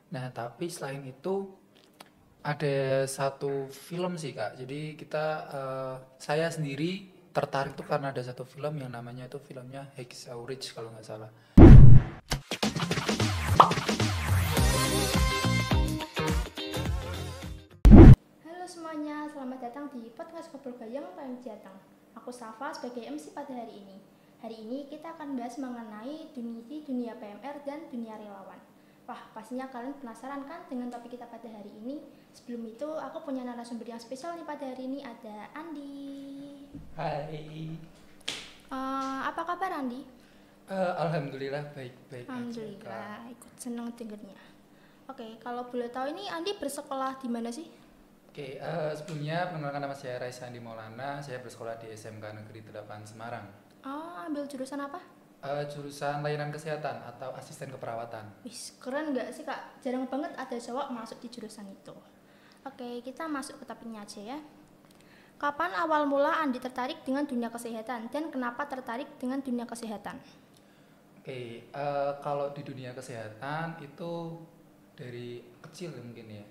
Nah, tapi selain itu ada satu film sih Kak. Jadi saya sendiri tertarik tuh karena ada satu film yang namanya itu filmnya Hacksaw Ridge kalau nggak salah. Halo semuanya, selamat datang di podcast Ngobrol Gayeng Time Jateng. Aku Safa sebagai MC pada hari ini. Hari ini kita akan bahas mengenai dunia PMR dan dunia relawan. Wah, pastinya kalian penasaran kan dengan topik kita pada hari ini? Sebelum itu, aku punya narasumber yang spesial nih pada hari ini, ada Andi. Hai. Apa kabar Andi? Alhamdulillah baik-baik aja Kak. Alhamdulillah, ikut seneng dengernya. Oke, kalau boleh tahu ini Andi bersekolah di mana sih? Oke, sebelumnya perkenalkan nama saya Raisa Andi Maulana. Saya bersekolah di SMK Negeri 8 Semarang. Ambil jurusan apa? Jurusan layanan kesehatan atau asisten keperawatan. Wih, keren nggak sih kak? Jarang banget ada cowok masuk di jurusan itu. Oke, kita masuk ke topiknya aja ya. Kapan awal mula Andi tertarik dengan dunia kesehatan dan kenapa tertarik dengan dunia kesehatan? Oke, kalau di dunia kesehatan itu dari kecil ya mungkin ya.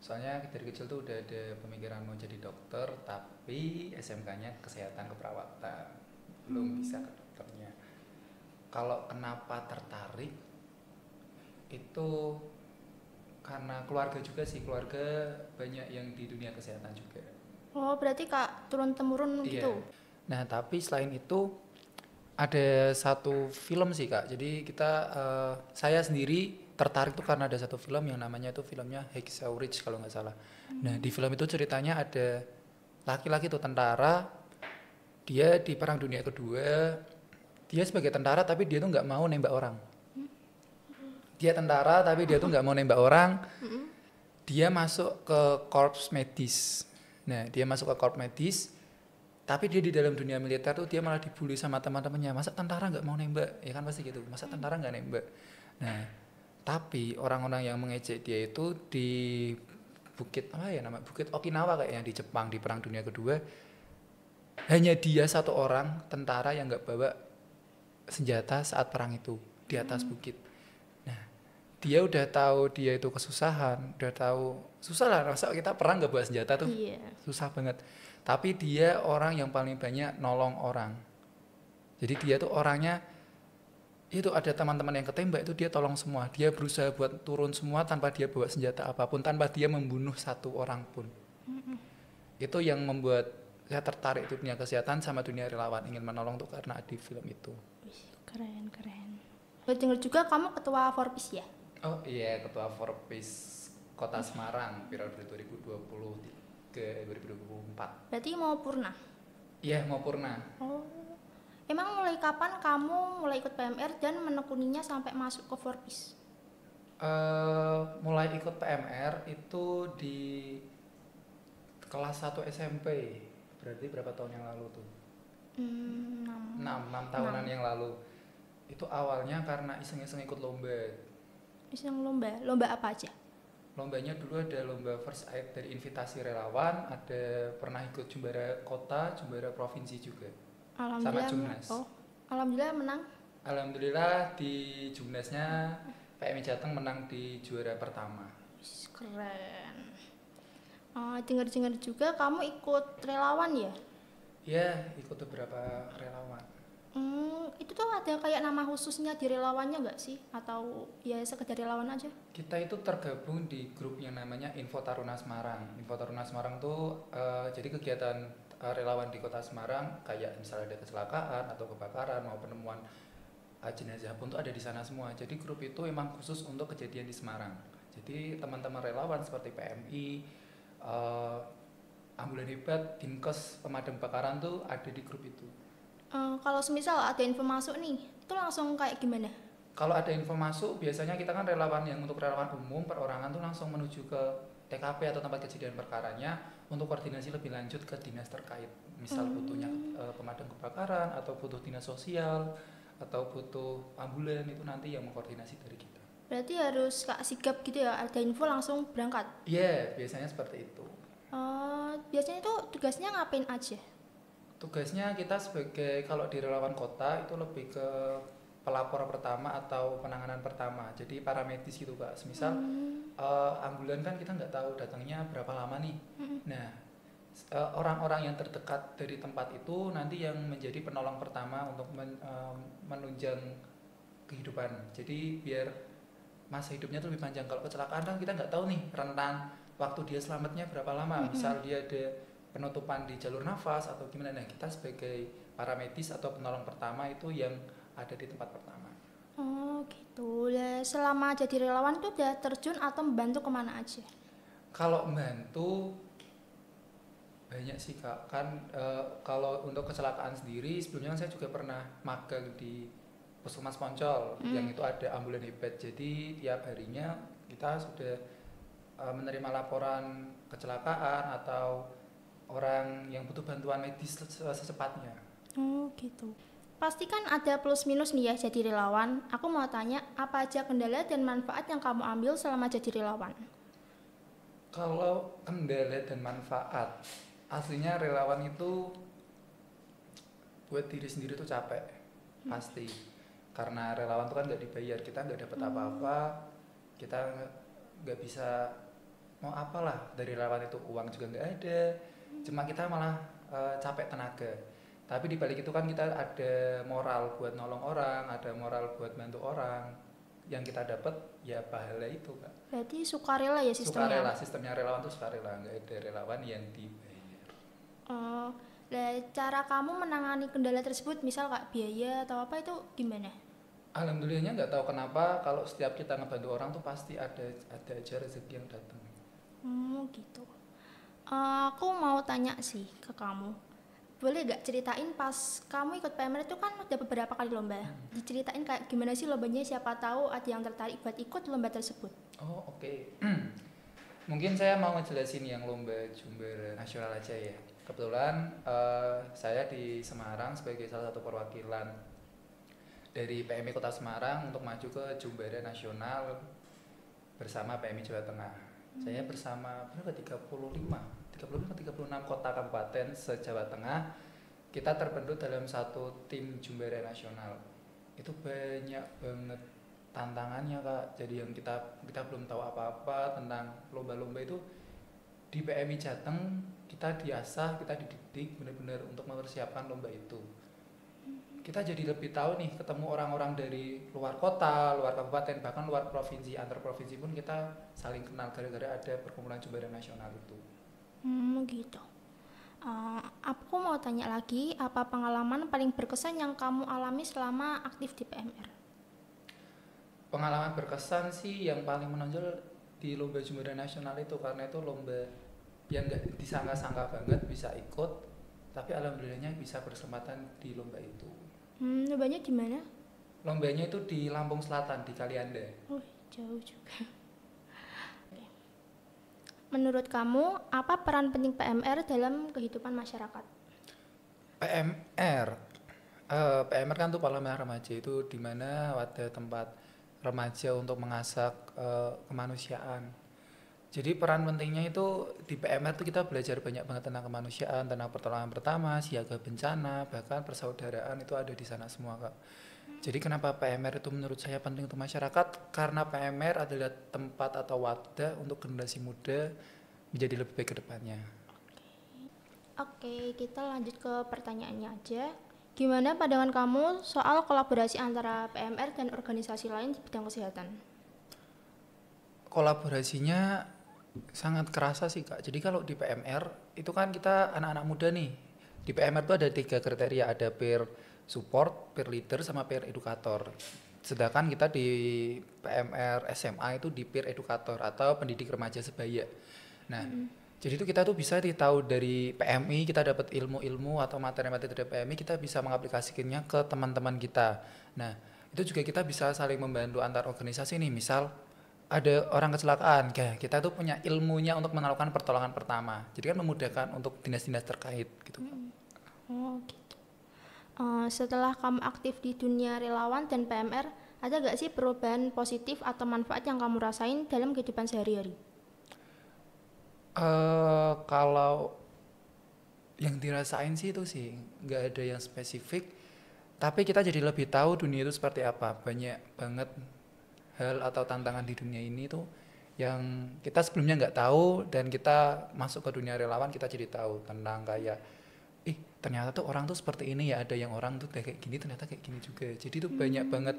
Soalnya dari kecil tuh udah ada pemikiran mau jadi dokter, tapi SMK-nya kesehatan keperawatan. Belum bisa ke dokternya. Kalau kenapa tertarik itu karena keluarga juga sih, keluarga banyak yang di dunia kesehatan juga. Oh, berarti kak turun-temurun Iya. gitu? Nah, tapi selain itu ada satu film sih Kak. Jadi saya sendiri tertarik tuh karena ada satu film yang namanya itu filmnya Hacksaw Ridge kalau nggak salah. Nah, di film itu ceritanya ada laki-laki tuh tentara, dia di Perang Dunia Kedua, dia sebagai tentara tapi dia tuh nggak mau nembak orang. Dia tentara tapi dia tuh nggak mau nembak orang. Dia masuk ke korps medis. Nah, dia masuk ke korps medis, tapi dia di dalam dunia militer tuh dia malah dibully sama teman-temannya. Masa tentara nggak mau nembak? Ya kan pasti gitu. Masa tentara nggak nembak? Nah, tapi orang-orang yang mengejek dia itu di Bukit apa ya nama Bukit Okinawa kayaknya di Jepang di Perang Dunia Kedua, hanya dia satu orang tentara yang nggak bawa senjata saat perang itu di atas bukit. Nah, dia udah tahu dia itu kesusahan, udah tahu susah lah, masa kita perang nggak bawa senjata tuh Iya. susah banget. Tapi dia orang yang paling banyak nolong orang. Jadi dia tuh orangnya itu ada teman-teman yang ketembak itu dia tolong semua. Dia berusaha buat turun semua tanpa dia bawa senjata apapun, tanpa dia membunuh satu orang pun. Itu yang membuat saya tertarik di dunia kesehatan sama dunia relawan, ingin menolong tuh karena di film itu. Wih, keren keren. Gue dengar juga kamu ketua Forbes ya? Oh iya, ketua Forbes Kota Semarang periode 2020 ke 2024. Berarti mau purna? Iya, mau purna. Oh. Emang mulai kapan kamu mulai ikut PMR dan menekuninya sampai masuk ke Forbes? Mulai ikut PMR itu di kelas 1 SMP. Berarti berapa tahun yang lalu tuh? 6 tahunan yang lalu. Itu awalnya karena iseng-iseng ikut lomba. Iseng lomba? Lomba apa aja? Lombanya dulu ada lomba first aid dari invitasi relawan, ada pernah ikut juara kota, juara provinsi juga. Sama Alhamdulillah. Jumnas. Oh, alhamdulillah menang. Alhamdulillah di Jumnasnya PMI Jateng menang di juara pertama. Keren. Dengar-dengar juga kamu ikut relawan ya? Ya, ikut beberapa relawan. Itu tuh ada kayak nama khususnya di relawannya nggak sih? Atau ya sekedar relawan aja? Kita itu tergabung di grup yang namanya Info Taruna Semarang. Info Taruna Semarang tuh jadi kegiatan relawan di Kota Semarang kayak misalnya ada kecelakaan atau kebakaran mau penemuan jenazah pun tuh ada di sana semua. Jadi grup itu emang khusus untuk kejadian di Semarang. Jadi teman-teman relawan seperti PMI, ambulan hebat, dinkes, pemadam kebakaran tuh ada di grup itu. Kalau semisal ada info masuk nih, itu langsung kayak gimana? Kalau ada info masuk, biasanya kita kan relawan yang untuk relawan umum perorangan tuh langsung menuju ke TKP atau tempat kejadian perkaranya untuk koordinasi lebih lanjut ke dinas terkait. Misal butuhnya pemadam kebakaran atau butuh dinas sosial atau butuh ambulan, itu nanti yang mengkoordinasi dari kita. Berarti harus kak sigap gitu ya, ada info langsung berangkat? Iya, biasanya seperti itu. Biasanya itu tugasnya ngapain aja? Tugasnya kita sebagai kalau di relawan kota itu lebih ke pelapor pertama atau penanganan pertama. Jadi paramedis gitu Kak. Semisal ambulan kan kita nggak tahu datangnya berapa lama nih. Nah, orang-orang yang terdekat dari tempat itu nanti yang menjadi penolong pertama untuk menunjang kehidupan. Jadi biar masa hidupnya tuh lebih panjang. Kalau kecelakaan kan kita nggak tahu nih rentan waktu dia selamatnya berapa lama. Misal dia ada penutupan di jalur nafas atau gimana. Nah, kita sebagai paramedis atau penolong pertama itu yang ada di tempat pertama. Oh gitu. Lah, selama jadi relawan tuh udah terjun atau membantu kemana aja? Kalau membantu banyak sih Kak. Kan kalau untuk kecelakaan sendiri sebelumnya kan saya juga pernah magang di Puskesmas Poncol yang itu ada ambulan hebat. Jadi tiap harinya kita sudah menerima laporan kecelakaan atau orang yang butuh bantuan medis secepatnya. Oh gitu. Pasti kan ada plus minus nih ya jadi relawan. Aku mau tanya, apa aja kendala dan manfaat yang kamu ambil selama jadi relawan? Kalau kendala dan manfaat, aslinya relawan itu buat diri sendiri tuh capek, pasti. Karena relawan tuh kan nggak dibayar, kita nggak dapat apa-apa, kita nggak bisa mau apalah dari relawan itu, uang juga nggak ada, cuma kita malah capek tenaga. Tapi di balik itu kan kita ada moral buat nolong orang, ada moral buat bantu orang. Yang kita dapat ya pahala itu Kak. Berarti sukarela ya sistemnya? Sukarela, sistemnya relawan tuh sukarela, nggak ada relawan yang dibayar. Oh, lah cara kamu menangani kendala tersebut, misal kak biaya atau apa itu gimana? Alhamdulillahnya nggak tahu kenapa kalau setiap kita ngebantu orang tuh pasti ada aja rezeki yang datang. Gitu. Aku mau tanya sih ke kamu. Boleh gak ceritain pas kamu ikut PMR itu kan udah beberapa kali lomba. Diceritain kayak gimana sih lombanya, siapa tahu ada yang tertarik buat ikut lomba tersebut. Oh oke. Mungkin saya mau ngejelasin yang lomba Jumbara Nasional aja ya. Kebetulan saya di Semarang sebagai salah satu perwakilan dari PMI Kota Semarang untuk maju ke Jumbara Nasional bersama PMI Jawa Tengah. Saya bersama berapa 36 kota kabupaten se-Jawa Tengah. Kita terbentuk dalam satu tim Jumbara Nasional. Itu banyak banget tantangannya Kak. Jadi yang kita belum tahu apa-apa tentang lomba-lomba itu di PMI Jateng kita diasah, kita dididik benar-benar untuk mempersiapkan lomba itu. Kita jadi lebih tahu nih, ketemu orang-orang dari luar kota, luar kabupaten, bahkan luar provinsi, antar provinsi pun kita saling kenal gara-gara ada perkumpulan Jumbara Nasional itu. Gitu. Aku mau tanya lagi, apa pengalaman paling berkesan yang kamu alami selama aktif di PMR? Pengalaman berkesan sih yang paling menonjol di lomba Jumbara Nasional itu, karena itu lomba yang nggak disangka-sangka banget bisa ikut, tapi alhamdulillahnya bisa berkesempatan di lomba itu. Lombanya di mana? Lombanya itu di Lampung Selatan, di Kalianda. Oh, jauh juga. Menurut kamu, apa peran penting PMR dalam kehidupan masyarakat? PMR, PMR kan tuh Parlemen Remaja, itu dimana wadah tempat remaja untuk mengasah kemanusiaan. Jadi peran pentingnya itu di PMR tuh kita belajar banyak banget tentang kemanusiaan, tentang pertolongan pertama, siaga bencana, bahkan persaudaraan itu ada di sana semua Kak. Jadi kenapa PMR itu menurut saya penting untuk masyarakat? Karena PMR adalah tempat atau wadah untuk generasi muda menjadi lebih baik ke depannya. Oke, kita lanjut ke pertanyaannya aja. Gimana pandangan kamu soal kolaborasi antara PMR dan organisasi lain di bidang kesehatan? Kolaborasinya sangat kerasa sih Kak. Jadi kalau di PMR itu kan kita anak-anak muda nih. Di PMR itu ada 3 kriteria, ada peer support, peer leader, sama peer edukator. Sedangkan kita di PMR SMA itu di peer edukator atau pendidik remaja sebaya. Nah, jadi itu kita tuh bisa tahu dari PMI, kita dapat ilmu-ilmu atau materi-materi dari PMI, kita bisa mengaplikasikannya ke teman-teman kita. Nah, itu juga kita bisa saling membantu antar organisasi nih. Misal ada orang kecelakaan, kayak kita tuh punya ilmunya untuk melakukan pertolongan pertama. Jadi kan memudahkan untuk dinas-dinas terkait gitu. Oh gitu. Setelah kamu aktif di dunia relawan dan PMR, ada gak sih perubahan positif atau manfaat yang kamu rasain dalam kehidupan sehari-hari? Kalau yang dirasain sih itu sih nggak ada yang spesifik, Tapi kita jadi lebih tahu dunia itu seperti apa. Banyak banget hal atau tantangan di dunia ini tuh yang kita sebelumnya nggak tahu, dan kita masuk ke dunia relawan kita jadi tahu tentang kayak ternyata tuh orang tuh seperti ini ya, ada yang orang tuh kayak gini ternyata kayak gini juga. Jadi tuh banyak banget,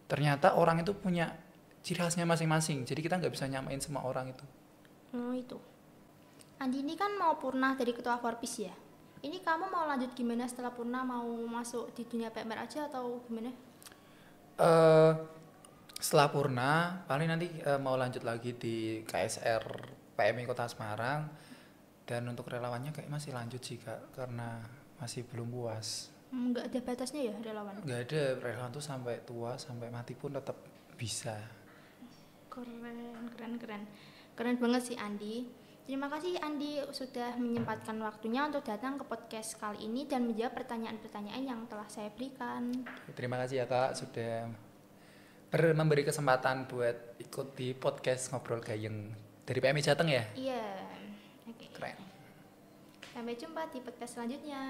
ternyata orang itu punya ciri khasnya masing-masing, jadi kita nggak bisa nyamain semua orang itu. Itu. Andi ini kan mau purna dari ketua Forpis ya. Ini kamu mau lanjut gimana setelah purna, mau masuk di dunia PMR aja atau gimana? eh Setelah purna paling nanti mau lanjut lagi di KSR PMI Kota Semarang, dan untuk relawannya kayak masih lanjut sih Kak, karena masih belum puas. Nggak ada batasnya ya relawan? Nggak ada, relawan tuh sampai tua sampai mati pun tetap bisa. Keren banget sih Andi. Terima kasih Andi sudah menyempatkan waktunya untuk datang ke podcast kali ini dan menjawab pertanyaan-pertanyaan yang telah saya berikan. Terima kasih ya Kak sudah memberi kesempatan buat ikut di podcast Ngobrol Gayeng dari PMI Jateng ya. Iya. Oke. Keren. Sampai jumpa di podcast selanjutnya.